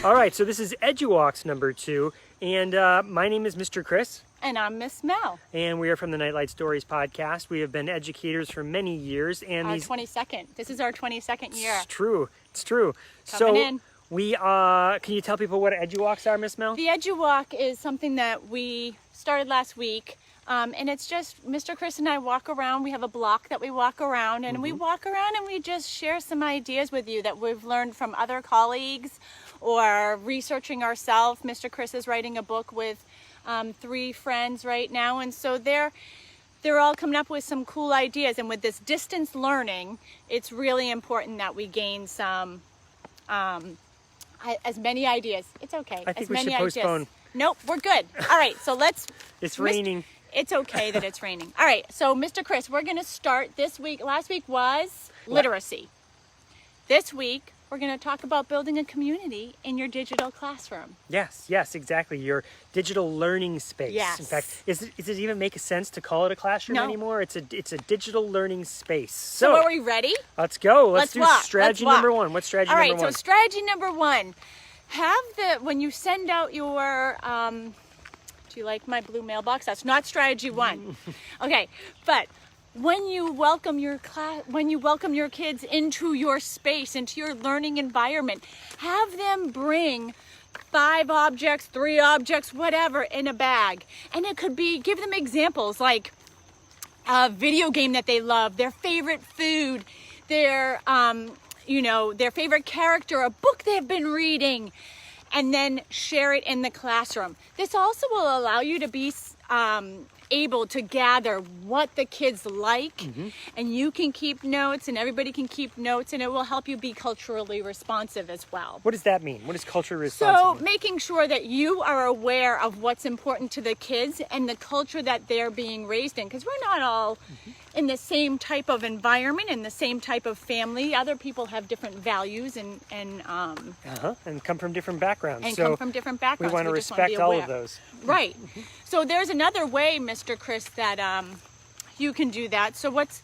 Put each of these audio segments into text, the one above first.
All right, so this is Eduwalks number 2, and my name is Mr. Chris. And I'm Miss Mel. And we are from the Nightlight Stories podcast. We have been educators for many years. And Our 22nd. This is our 22nd year. It's true. It's true. Coming in. We can you tell people what Eduwalks are, Miss Mel? The Eduwalk is something that we started last week. And it's just Mr. Chris and I walk around. We have a block that we walk around, and we walk around and we just share some ideas with you that we've learned from other colleagues or researching ourselves. Mr. Chris is writing a book with 3 friends right now, and so they're all coming up with some cool ideas. And with this distance learning, it's really important that we gain some as many ideas. It's okay. I think we should postpone. Nope, we're good. All right, so let's. It's raining. It's okay that it's raining. All right, so Mr. Chris, we're going to start this week. Last week was literacy. This week, we're going to talk about building a community in your digital classroom. Yes, exactly. Your digital learning space. Yes. In fact, does it even make sense to call it a classroom anymore? It's a digital learning space. So are we ready? Let's go. Let's do walk. strategy number 1. What's strategy number 1? All right, so strategy number 1. When you send out your, do you like my blue mailbox? That's not strategy 1. Okay, but when you welcome your kids into your space, into your learning environment, have them bring 5 objects, 3 objects, whatever, in a bag. And it could be, give them examples like a video game that they love, their favorite food, their favorite character, a book they've been reading, and then share it in the classroom. This also will allow you to be able to gather what the kids like, and you can keep notes, and everybody can keep notes, and it will help you be culturally responsive as well. What does that mean? What is culturally responsive? So making sure that you are aware of what's important to the kids and the culture that they're being raised in, because we're not all in the same type of environment, in the same type of family. Other people have different values and come from different backgrounds. And come from different backgrounds. We want to respect all of those. Right. So there's another way, Mr. Chris, that you can do that. So what's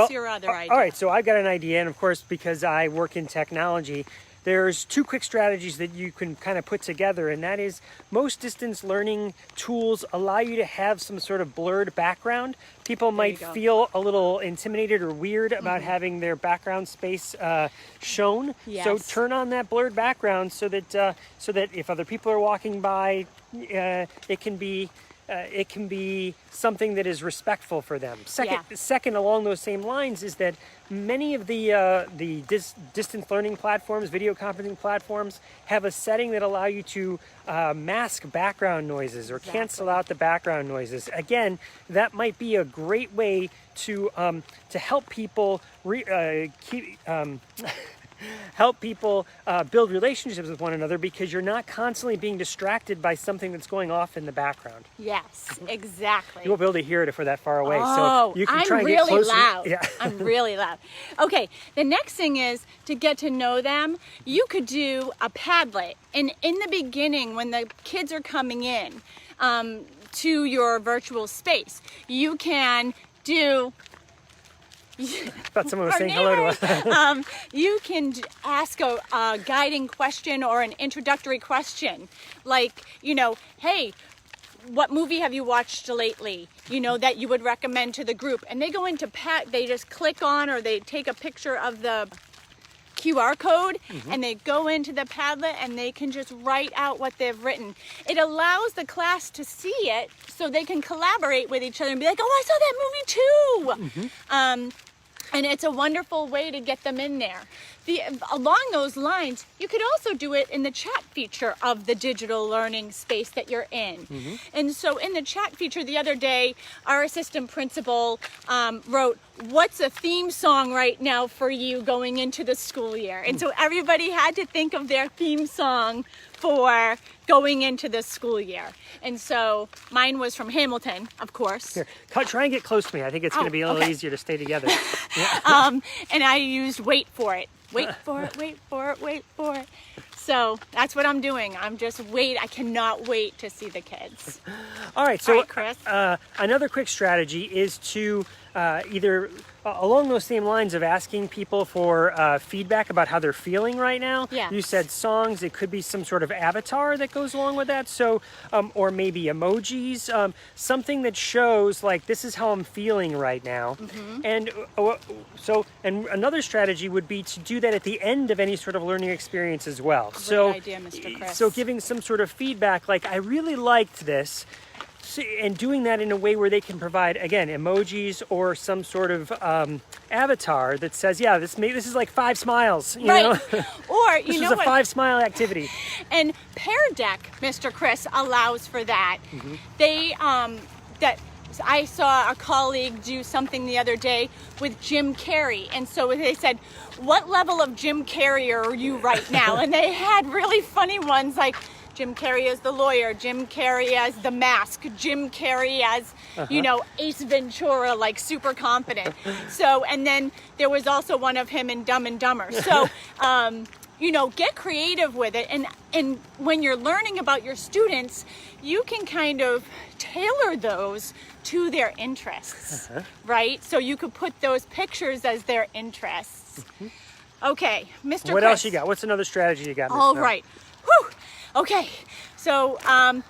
your other idea? All right, so I've got an idea, and of course, because I work in technology, there's 2 quick strategies that you can kind of put together, and that is most distance learning tools allow you to have some sort of blurred background. People might feel a little intimidated or weird about having their background space shown. Yes. So turn on that blurred background so that if other people are walking by, it can be something that is respectful for them. Second, along those same lines, is that many of the distance learning platforms, video conferencing platforms, have a setting that allow you to mask background noises or cancel out the background noises. Again, that might be a great way to help people build relationships with one another, because you're not constantly being distracted by something that's going off in the background. Yes, exactly. You won't be able to hear it if we're that far away. Oh, so you can I'm try and really get closer. loud. Yeah. I'm really loud. Okay, the next thing is to get to know them. You could do a Padlet. And in the beginning, when the kids are coming in to your virtual space, you can do... I thought someone was saying hello to us. You can ask a guiding question or an introductory question, like, hey, what movie have you watched lately, that you would recommend to the group? And they go into they just click on, or they take a picture of the QR code, and they go into the Padlet and they can just write out what they've written. It allows the class to see it so they can collaborate with each other and be like, oh, I saw that movie too. And it's a wonderful way to get them in there. Along those lines, you could also do it in the chat feature of the digital learning space that you're in. And so in the chat feature the other day, our assistant principal wrote, what's a theme song right now for you going into the school year? And so everybody had to think of their theme song for going into the school year. And so mine was from Hamilton, of course. Here, try and get close to me. I think it's going to be a little easier to stay together. And I used Wait For It. Wait for it, wait for it, wait for it. So that's what I'm doing. I'm just I cannot wait to see the kids. All right, so All right, Chris. Another quick strategy is to either along those same lines of asking people for feedback about how they're feeling right now. Yeah. You said songs. It could be some sort of avatar that goes along with that. So, or maybe emojis, something that shows like this is how I'm feeling right now. And and another strategy would be to do that at the end of any sort of learning experience as well. Great idea, Mr. Chris. So giving some sort of feedback, like I really liked this. And doing that in a way where they can provide, again, emojis or some sort of avatar that says, yeah, this is like 5 smiles, you know? Or, this is a 5-smile activity. And Pear Deck, Mr. Chris, allows for that. They, I saw a colleague do something the other day with Jim Carrey. And so they said, what level of Jim Carrey are you right now? And they had really funny ones like, Jim Carrey as the lawyer, Jim Carrey as the mask, Jim Carrey as, you know, Ace Ventura, like super confident. So, and then there was also one of him in Dumb and Dumber. So, you know, get creative with it. And when you're learning about your students, you can kind of tailor those to their interests, right? So you could put those pictures as their interests. Okay, Mr. Chris. What else you got? What's another strategy you got? All right. Whew. Okay, so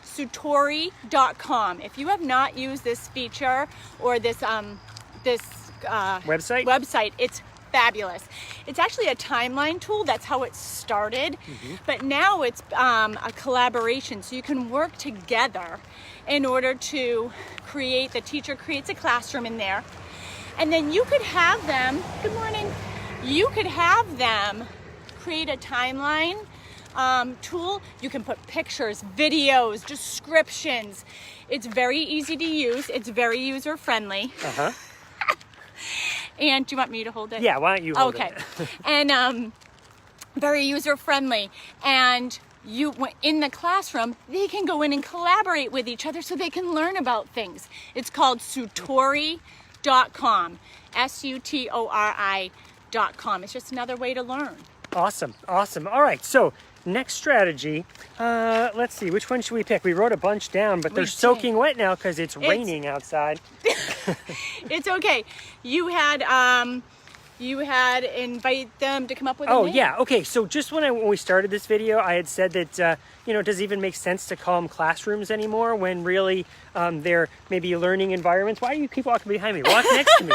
Sutori.com. If you have not used this feature or this website, it's fabulous. It's actually a timeline tool. That's how it started. But now it's a collaboration, so you can work together in order to create. The teacher creates a classroom in there, and then you could have them. Good morning. You could have them create a timeline tool. You can put pictures, videos, descriptions. It's very easy to use. It's very user friendly. And do you want me to hold it? Yeah, why don't you hold it? Okay. And very user friendly. And you in the classroom, they can go in and collaborate with each other so they can learn about things. It's called Sutori.com. Sutori.com. It's just another way to learn. Awesome. All right, so next strategy, let's see, which one should we pick? We wrote a bunch down, but they're soaking wet now because it's raining outside. It's okay. You had invite them to come up with a name. Yeah, okay, so just when we started this video, I had said that, you know, it doesn't even make sense to call them classrooms anymore when really they're maybe learning environments. Why do you keep walking behind me? Walk next to me.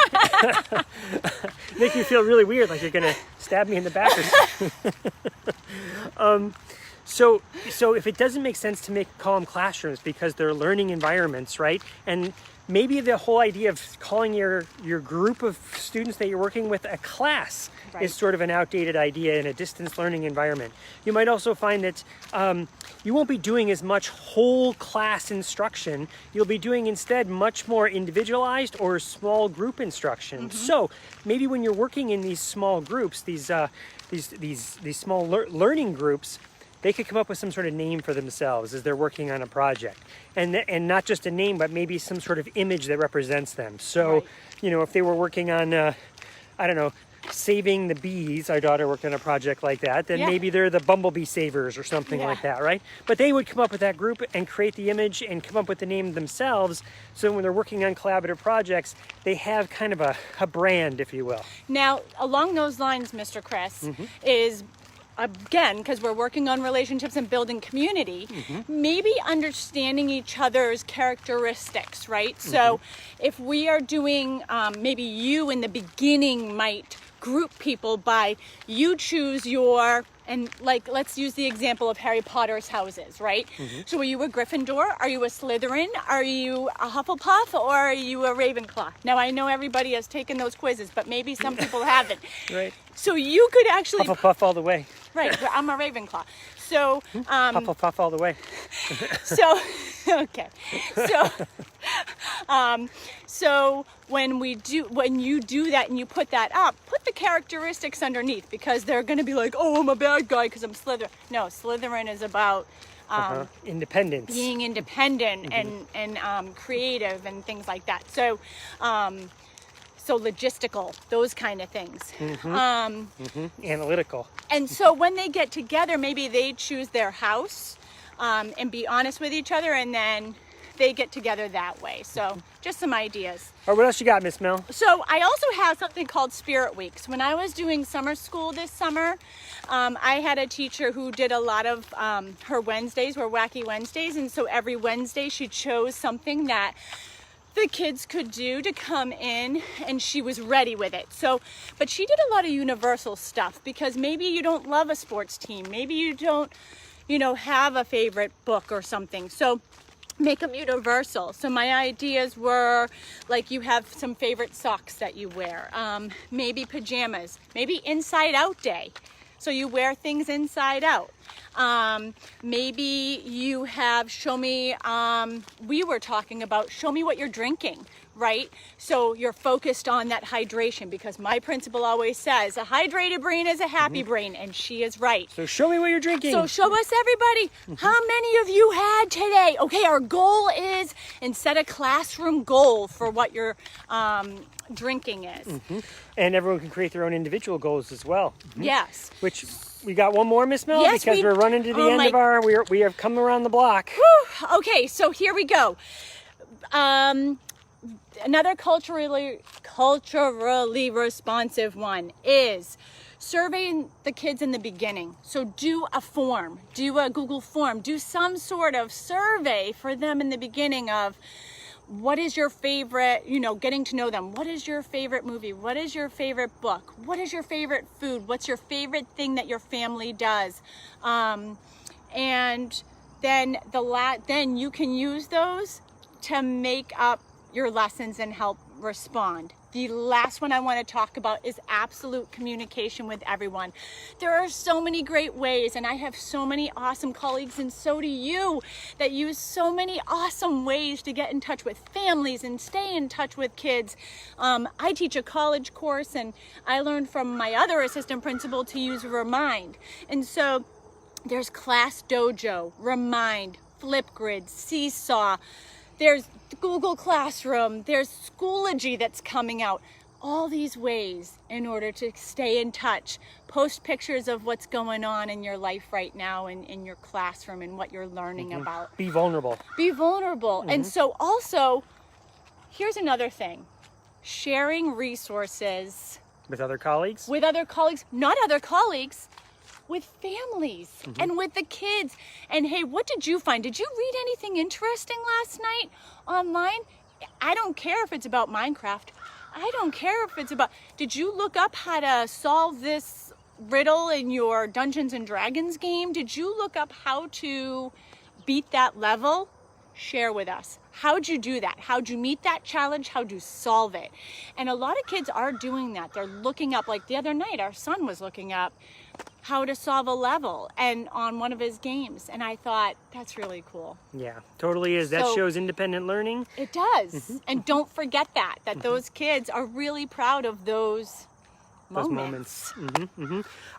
Make me feel really weird, like you're going to stab me in the back or something. So if it doesn't make sense to call them classrooms because they're learning environments, right? And maybe the whole idea of calling your group of students that you're working with a class is sort of an outdated idea in a distance learning environment. You might also find that you won't be doing as much whole class instruction. You'll be doing instead much more individualized or small group instruction. So maybe when you're working in these small groups, these small learning groups, they could come up with some sort of name for themselves as they're working on a project. And not just a name, but maybe some sort of image that represents them. So, you know, if they were working on, I don't know, saving the bees, our daughter worked on a project like that, then maybe they're the bumblebee savers or something like that, right? But they would come up with that group and create the image and come up with the name themselves. So when they're working on collaborative projects, they have kind of a brand, if you will. Now, along those lines, Mr. Chris, is again, because we're working on relationships and building community, maybe understanding each other's characteristics, right? So if we are doing, maybe you in the beginning might group people by you choose your, and like, let's use the example of Harry Potter's houses, right? So are you a Gryffindor? Are you a Slytherin? Are you a Hufflepuff? Or are you a Ravenclaw? Now, I know everybody has taken those quizzes, but maybe some people haven't. Right. So you could actually... Hufflepuff all the way. Right, I'm a Ravenclaw. So... Hufflepuff all the way. So, okay. So when you do that and you put that up, put the characteristics underneath, because they're going to be like, oh, I'm a bad guy because I'm Slytherin. No, Slytherin is about independence, being independent and creative and things like that. So so logistical, those kind of things. Analytical. And so when they get together, maybe they choose their house and be honest with each other, and then they get together that way. So just some ideas. Or what else you got, Miss Mel? So I also have something called Spirit Weeks. When I was doing summer school this summer, I had a teacher who did a lot of her Wednesdays were Wacky Wednesdays. And so every Wednesday she chose something that the kids could do to come in, and she was ready with it. So, but she did a lot of universal stuff, because maybe you don't love a sports team. Maybe you don't, have a favorite book or something. So make them universal. So my ideas were like, you have some favorite socks that you wear, maybe pajamas, maybe inside out day. So you wear things inside out. Maybe you have we were talking about show me what you're drinking, right? So you're focused on that hydration, because my principal always says a hydrated brain is a happy brain, and she is right. So show me what you're drinking. So show us, everybody, how many of you had today. Okay, our goal is, and set a classroom goal for what your drinking is. And everyone can create their own individual goals as well. Yes. Which we got one more, Miss Mel, Yes, because we're running to the end of our. We have come around the block. Whew. Okay, so here we go. Another culturally responsive one is surveying the kids in the beginning. So do a form, do a Google form, do some sort of survey for them in the beginning of what is your favorite, getting to know them. What is your favorite movie? What is your favorite book? What is your favorite food? What's your favorite thing that your family does? And then then you can use those to make up your lessons and help respond. The last one I want to talk about is absolute communication with everyone. There are so many great ways, and I have so many awesome colleagues, and so do you, that use so many awesome ways to get in touch with families and stay in touch with kids. I teach a college course, and I learned from my other assistant principal to use Remind. And so there's Class Dojo, Remind, Flipgrid, Seesaw. There's Google Classroom, there's Schoology that's coming out. All these ways in order to stay in touch. Post pictures of what's going on in your life right now and in your classroom and what you're learning about. Be vulnerable. Be vulnerable. And so also, here's another thing. Sharing resources. With other colleagues? With other colleagues, not other colleagues. With families and with the kids. And hey, what did you find? Did you read anything interesting last night online? I don't care if it's about Minecraft. I don't care if it's about, did you look up how to solve this riddle in your Dungeons and Dragons game? Did you look up how to beat that level? Share with us. How'd you do that? How'd you meet that challenge? How'd you solve it? And a lot of kids are doing that. They're looking up, like the other night, our son was looking up how to solve a level and on one of his games. And I thought, that's really cool. Yeah, totally is. That shows independent learning. It does. And don't forget that those kids are really proud of those moments.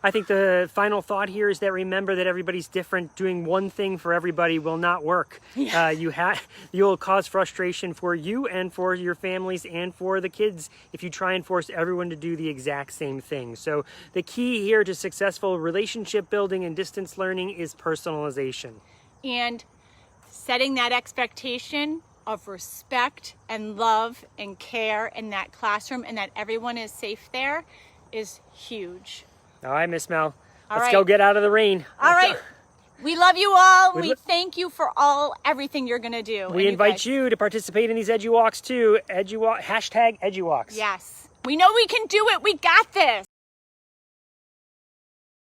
I think the final thought here is that remember that everybody's different. Doing one thing for everybody will not work. Yeah. You'll cause frustration for you and for your families and for the kids if you try and force everyone to do the exact same thing. So the key here to successful relationship building and distance learning is personalization. And setting that expectation of respect and love and care in that classroom, and that everyone is safe there, is huge. All right, Miss Mel. All Let's right. go get out of the rain. All right. We love you all. We thank you for everything you're going to do. We invite you to participate in these Eduwalks too. #Eduwalks. Yes. We know we can do it. We got this.